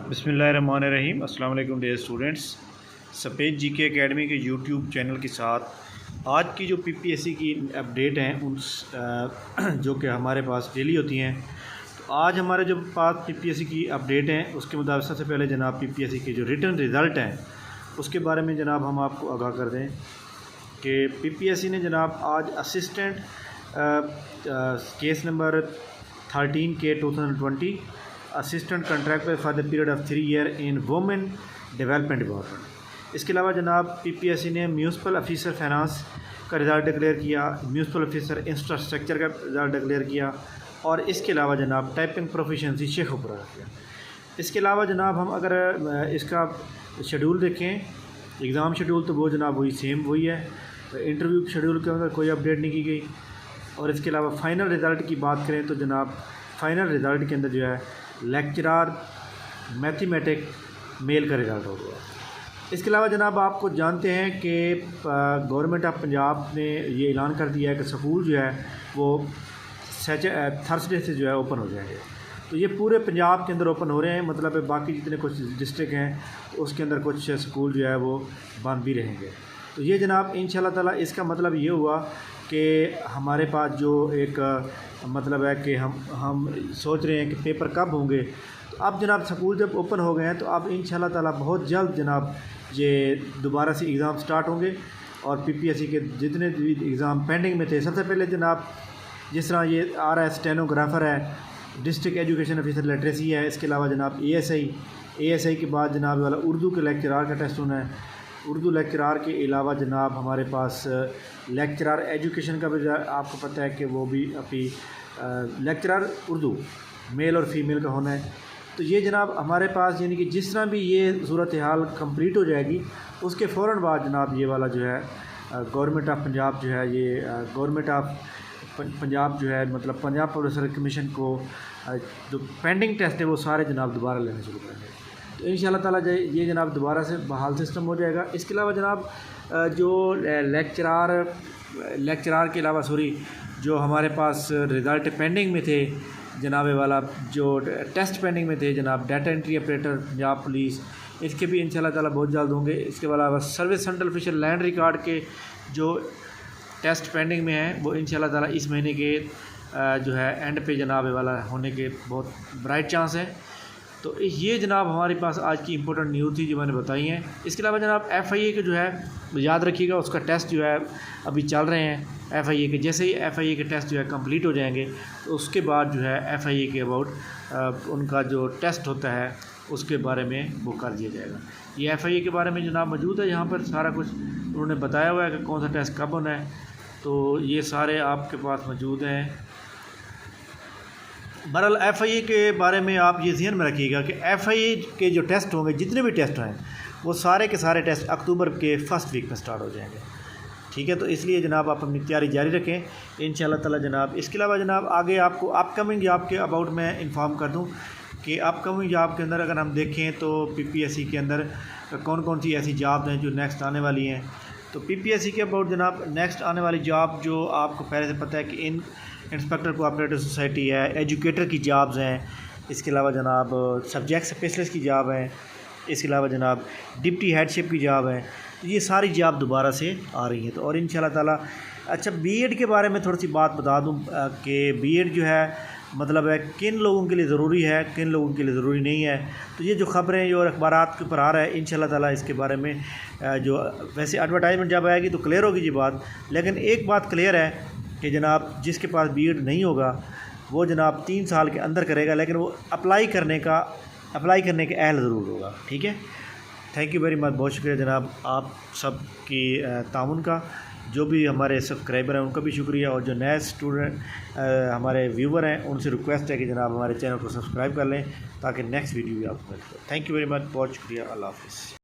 بسم اللہ الرحمن الرحیم۔ السلام علیکم ڈیئر اسٹوڈنٹس، سفید جی کے اکیڈمی کے یوٹیوب چینل کے ساتھ آج کی جو پی پی ایس سی کی اپڈیٹ ہیں جو کہ ہمارے پاس ڈیلی ہوتی ہیں، تو آج ہمارے جو پاس پی پی ایس سی کی اپڈیٹ ہیں اس کے مطابق سب سے پہلے جناب پی پی ایس سی کے جو ریٹن رزلٹ ہیں اس کے بارے میں جناب ہم آپ کو آگاہ کر دیں کہ پی پی ایس سی نے جناب آج اسسٹنٹ کیس نمبر 13 کے 2020 assistant contractor for the period of 3 year in women development department. اس کے علاوہ جناب پی پی ایس سی نے میونسپل آفیسر فائنانس کا رزلٹ ڈکلیئر کیا، میونسپل آفیسر انفراسٹرکچر کا رزلٹ ڈکلیئر کیا، اور اس کے علاوہ جناب ٹائپنگ پروفیشنسی شیخ اوپر کیا۔ اس کے علاوہ جناب ہم اگر اس کا شیڈول دیکھیں، ایگزام شیڈول، تو وہ جناب وہی سیم وہی ہے، تو انٹرویو شیڈول کے اندر کوئی اپڈیٹ نہیں کی گئی۔ اور اس کے علاوہ فائنل رزلٹ کی بات کریں تو جناب فائنل رزلٹ کے اندر جو ہے لیکچرار میتھمیٹک میل کا رزلٹ ہو گیا۔ اس کے علاوہ جناب آپ کو جانتے ہیں کہ گورنمنٹ آف پنجاب نے یہ اعلان کر دیا ہے کہ سکول جو ہے وہ تھرسڈے سے جو ہے اوپن ہو جائیں گے۔ تو یہ پورے پنجاب کے اندر اوپن ہو رہے ہیں، مطلب باقی جتنے کچھ ڈسٹرکٹ ہیں اس کے اندر کچھ سکول جو ہے وہ بند بھی رہیں گے۔ تو یہ جناب انشاءاللہ تعالیٰ اس کا مطلب یہ ہوا کہ ہمارے پاس جو ایک مطلب ہے کہ ہم سوچ رہے ہیں کہ پیپر کب ہوں گے، تو اب جناب سکول جب اوپن ہو گئے ہیں تو اب انشاءاللہ تعالیٰ بہت جلد جناب یہ دوبارہ سے ایگزام سٹارٹ ہوں گے، اور پی پی ایس سی کے جتنے بھی ایگزام پینڈنگ میں تھے، سب سے پہلے جناب جس طرح یہ آ رہا ہے اسٹینوگرافر ہے، ڈسٹرکٹ ایجوکیشن آفیسر لٹریسی ہے، اس کے علاوہ جناب اے ایس آئی کے بعد جناب والا اردو کے لیکچرار کا ٹیسٹ ہونا ہے۔ اردو لیکچرار کے علاوہ جناب ہمارے پاس لیکچرار ایجوکیشن کا بھی آپ کو پتہ ہے کہ وہ بھی ابھی لیکچرار اردو میل اور فیمیل کا ہونا ہے۔ تو یہ جناب ہمارے پاس یعنی کہ جس طرح بھی یہ صورتحال کمپلیٹ ہو جائے گی اس کے فوراً بعد جناب یہ والا جو ہے گورنمنٹ آف پنجاب جو ہے یہ گورنمنٹ آف پنجاب جو ہے مطلب پنجاب پبلک سروس کمیشن کو جو پینڈنگ ٹیسٹ ہے وہ سارے جناب دوبارہ لینے شروع کریں گے۔ تو انشاءاللہ تعالیٰ یہ جناب دوبارہ سے بحال سسٹم ہو جائے گا۔ اس کے علاوہ جناب جو لیکچرار کے علاوہ جو ہمارے پاس رزلٹ پینڈنگ میں تھے جناب والا، جو ٹیسٹ پینڈنگ میں تھے جناب data entry operator Punjab police, اس کے بھی انشاءاللہ تعالیٰ بہت جلد ہوں گے۔ اس کے علاوہ service central official land record کے جو ٹیسٹ پینڈنگ میں ہیں وہ انشاءاللہ تعالیٰ اس مہینے کے جو ہے اینڈ پہ جناب والا ہونے کے بہت برائٹ چانس ہے۔ تو یہ جناب ہمارے پاس آج کی امپورٹنٹ نیوز تھی جو میں نے بتائی ہیں۔ اس کے علاوہ جناب ایف آئی اے کے جو ہے یاد رکھیے گا، اس کا ٹیسٹ جو ہے ابھی چل رہے ہیں ایف آئی اے کے۔ جیسے ہی ایف آئی اے کے ٹیسٹ جو ہے کمپلیٹ ہو جائیں گے تو اس کے بعد جو ہے ایف آئی اے کے اباؤٹ ان کا جو ٹیسٹ ہوتا ہے اس کے بارے میں وہ کر دیا جائے گا۔ یہ ایف آئی اے کے بارے میں جناب موجود ہے، یہاں پر سارا کچھ انہوں نے بتایا ہوا ہے کہ کون سا ٹیسٹ کب ہونا ہے، تو یہ سارے آپ کے پاس موجود ہیں۔ بہرحال ایف آئی اے کے بارے میں آپ یہ ذہن میں رکھیے گا کہ ایف آئی اے کے جو ٹیسٹ ہوں گے، جتنے بھی ٹیسٹ ہیں وہ سارے کے سارے ٹیسٹ اکتوبر کے فرسٹ ویک میں سٹارٹ ہو جائیں گے، ٹھیک ہے۔ تو اس لیے جناب آپ اپنی تیاری جاری رکھیں انشاءاللہ تعالیٰ جناب۔ اس کے علاوہ جناب آگے آپ کو اپ کمنگ جاب کے اباؤٹ میں انفارم کر دوں کہ اپ کمنگ جاب کے اندر اگر ہم دیکھیں تو پی پی ایس سی کے اندر کون سی ایسی جاب ہیں جو نیکسٹ آنے والی ہیں۔ تو پی پی ایس سی کے اباؤٹ جناب نیکسٹ آنے والی جاب جو آپ کو پہلے سے پتہ ہے کہ انسپیکٹر کوآپریٹو سوسائٹی ہے، ایجوکیٹر کی جابز ہیں، اس کے علاوہ جناب سبجیکٹ اسپیشلسٹ کی جاب ہیں، اس کے علاوہ جناب ڈپٹی ہیڈ شپ کی جاب ہیں۔ یہ ساری جاب دوبارہ سے آ رہی ہیں۔ تو اور انشاءاللہ تعالیٰ اچھا بی ایڈ کے بارے میں تھوڑی سی بات بتا دوں کہ بی ایڈ جو ہے مطلب ہے کن لوگوں کے لیے ضروری ہے، کن لوگوں کے لیے ضروری نہیں ہے۔ تو یہ جو خبریں جو اخبارات کے اوپر آ رہا ہے انشاءاللہ تعالیٰ اس کے بارے میں جو ویسے ایڈورٹائزمنٹ جب آئے گی تو کلیئر ہوگی یہ بات، لیکن ایک بات کلیئر ہے کہ جناب جس کے پاس بی ایڈ نہیں ہوگا وہ جناب 3 سال کے اندر کرے گا، لیکن وہ اپلائی کرنے کے اہل ضرور ہوگا، ٹھیک ہے۔ تھینک یو ویری مچ، بہت شکریہ جناب آپ سب کی تعاون کا۔ جو بھی ہمارے سبسکرائبر ہیں ان کا بھی شکریہ، اور جو نئے اسٹوڈنٹ ہمارے ویور ہیں ان سے ریکویسٹ ہے کہ جناب ہمارے چینل کو سبسکرائب کر لیں تاکہ نیکسٹ ویڈیو بھی آپ کو مل جائے۔ تھینک یو ویری مچ، بہت شکریہ، اللہ حافظ۔